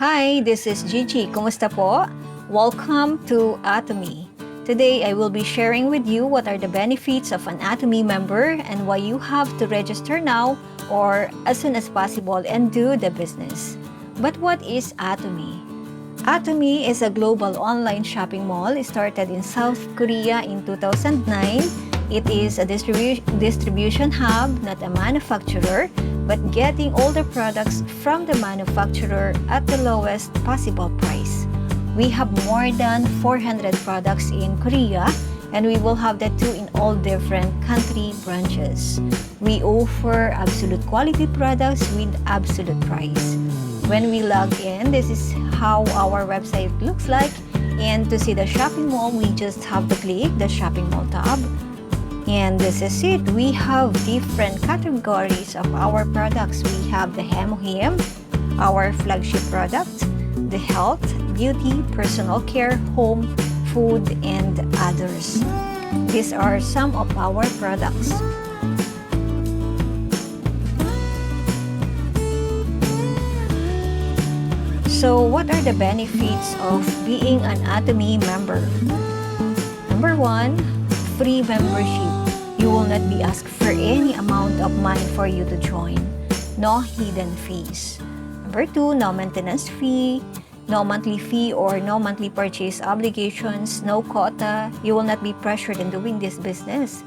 Hi, this is Gigi. Kumusta po? Welcome to Atomy. Today, I will be sharing with you what are the benefits of an Atomy member and why you have to register now or as soon as possible and do the business. But what is Atomy? Atomy is a global online shopping mall started in South Korea in 2009. It is a distribution hub, not a manufacturer, but getting all the products from the manufacturer at the lowest possible price. We have more than 400 products in Korea, and we will have that too in all different country branches. We offer absolute quality products with absolute price. When we log in, this is how our website looks like. And to see the shopping mall, we just have to click the shopping mall tab. And this is it. We have different categories of our products. We have the Him, our flagship product, the health, beauty, personal care, home, food, and others. These are some of our products. So what are the benefits of being an Atomy member? Number 1, free membership. You will not be asked for any amount of money for you to join. No hidden fees. Number 2, no maintenance fee, no monthly fee or no monthly purchase obligations, no quota. You will not be pressured in doing this business.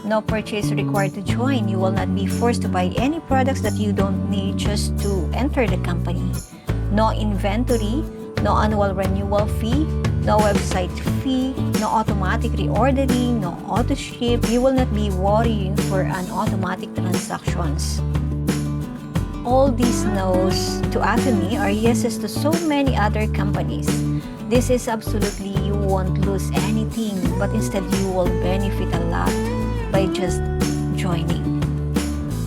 No purchase required to join. You will not be forced to buy any products that you don't need just to enter the company. No inventory, no annual renewal fee, no website fee, no automatic reordering, no auto ship. You will not be worrying for an automatic transactions. All these no's to Atomy are yeses to so many other companies. This is absolutely, you won't lose anything, but instead you will benefit a lot by just joining.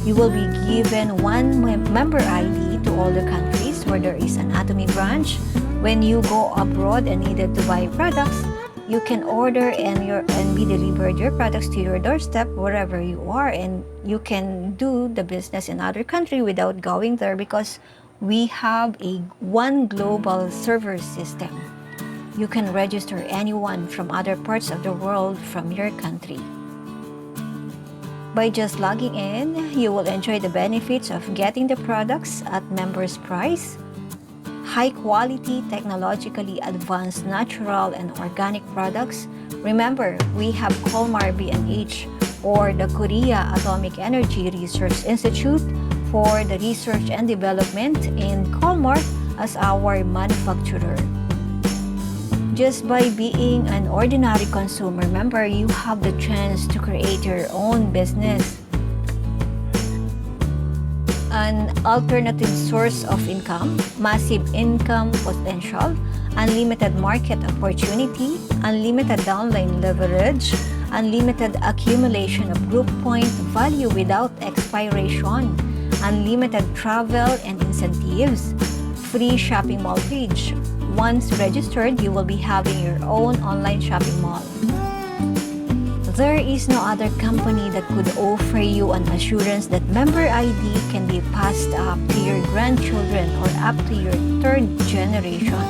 You will be given one member ID to all the countries where there is an Atomy branch. When you go abroad and needed to buy products, you can order and be delivered your products to your doorstep wherever you are, and you can do the business in other country without going there because we have a one global server system. You can register anyone from other parts of the world from your country. By just logging in, you will enjoy the benefits of getting the products at members' price, high quality, technologically advanced, natural and organic products. Remember, we have Colmar B&H or the Korea Atomic Energy Research Institute for the research and development in Colmar as our manufacturer. Just by being an ordinary consumer member, you have the chance to create your own business. An alternative source of income, massive income potential, unlimited market opportunity, unlimited downline leverage, unlimited accumulation of group point value without expiration, unlimited travel and incentives, free shopping mall page. Once registered, you will be having your own online shopping mall. There is no other company that could offer you an assurance that member ID can be passed up to your grandchildren or up to your third generation.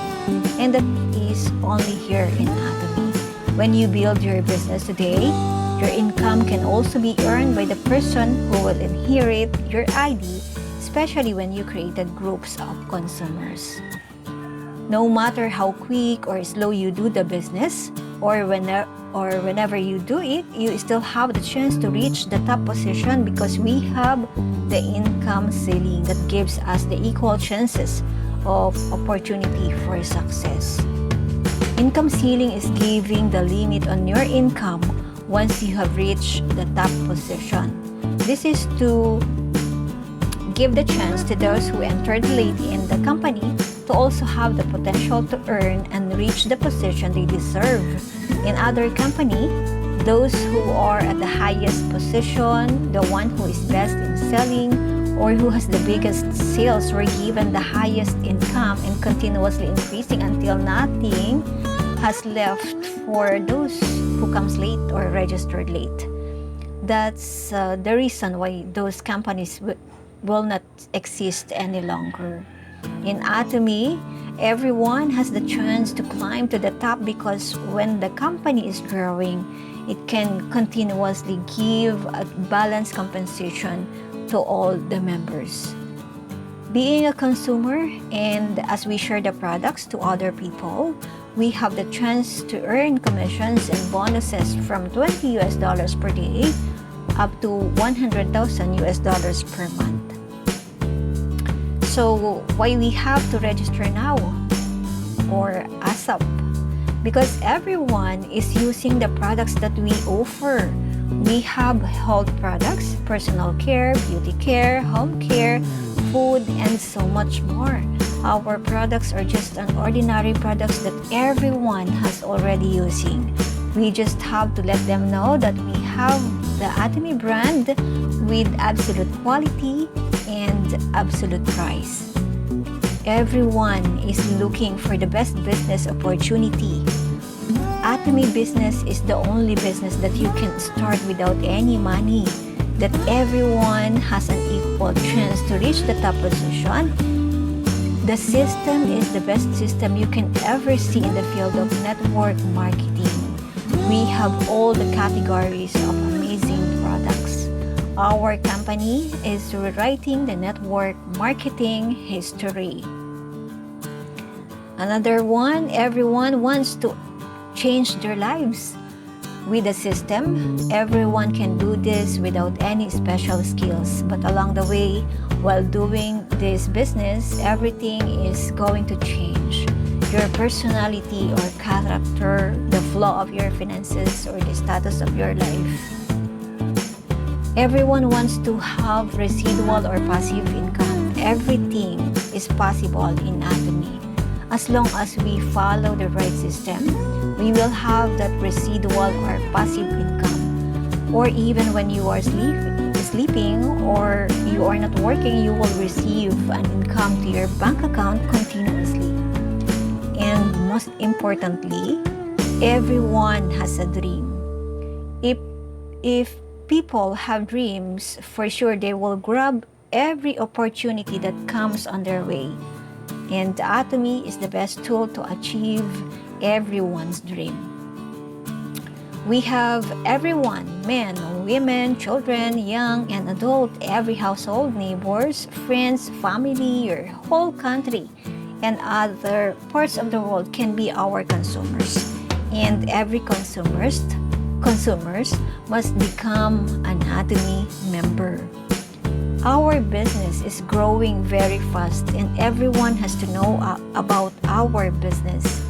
And that is only here in Atomy. When you build your business today, your income can also be earned by the person who will inherit your ID, especially when you created groups of consumers. No matter how quick or slow you do the business, or whenever you do it, you still have the chance to reach the top position because we have the income ceiling that gives us the equal chances of opportunity for success. Income ceiling is giving the limit on your income once you have reached the top position. This is to give the chance to those who entered late in the company to also have the potential to earn and reach the position they deserve. In other company, those who are at the highest position, the one who is best in selling, or who has the biggest sales were given the highest income and continuously increasing until nothing has left for those who comes late or registered late. That's the reason why those companies will not exist any longer. In Atomy, Everyone has the chance to climb to the top because when the company is growing, it can continuously give a balanced compensation to all the members. Being a consumer, and as we share the products to other people, we have the chance to earn commissions and bonuses from $20 per day up to $100,000 per month. So why we have to register now or ASAP? Because everyone is using the products that we offer. We have health products, personal care, beauty care, home care, food, and so much more. Our products are just an ordinary products that everyone has already using. We just have to let them know that we have the Atomy brand with absolute quality and absolute price. Everyone is looking for the best business opportunity. Atomy business is the only business that you can start without any money, that everyone has an equal chance to reach the top position. The system is the best system you can ever see in the field of network marketing. We have all the categories of amazing products. Our company is rewriting the network marketing history. Another one, everyone wants to change their lives. With the system, everyone can do this without any special skills. But along the way, while doing this business, everything is going to change. Your personality or character, the flow of your finances, or the status of your life. Everyone wants to have residual or passive income. Everything is possible in Atomy. As long as we follow the right system, we will have that residual or passive income. Or even when you are sleeping or you are not working, you will receive an income to your bank account continuously. And most importantly, everyone has a dream. If people have dreams, for sure they will grab every opportunity that comes on their way. And Atomy is the best tool to achieve everyone's dream. We have everyone, men, women, children, young and adult, every household, neighbors, friends, family, your whole country, and other parts of the world can be our consumers. And every consumers must become an Atomy member. Our business is growing very fast and everyone has to know about our business.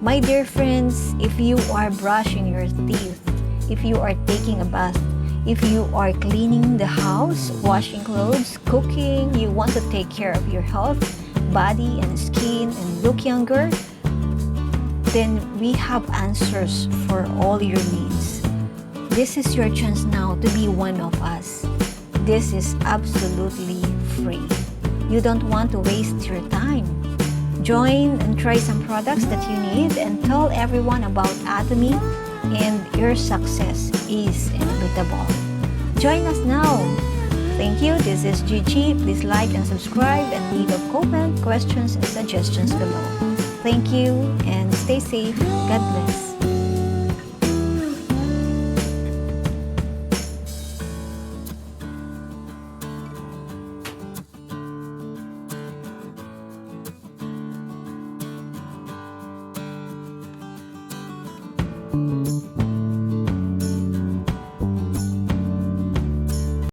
My dear friends, if you are brushing your teeth, if you are taking a bath, if you are cleaning the house, washing clothes, cooking, you want to take care of your health, body and skin and look younger, then we have answers for all your needs. This is your chance now to be one of us. This is absolutely free. You don't want to waste your time. Join and try some products that you need and tell everyone about Atomy, and your success is inevitable. Join us now. Thank you. This is Gigi. Please like and subscribe and leave a comment, questions, and suggestions below. Thank you and stay safe. God bless.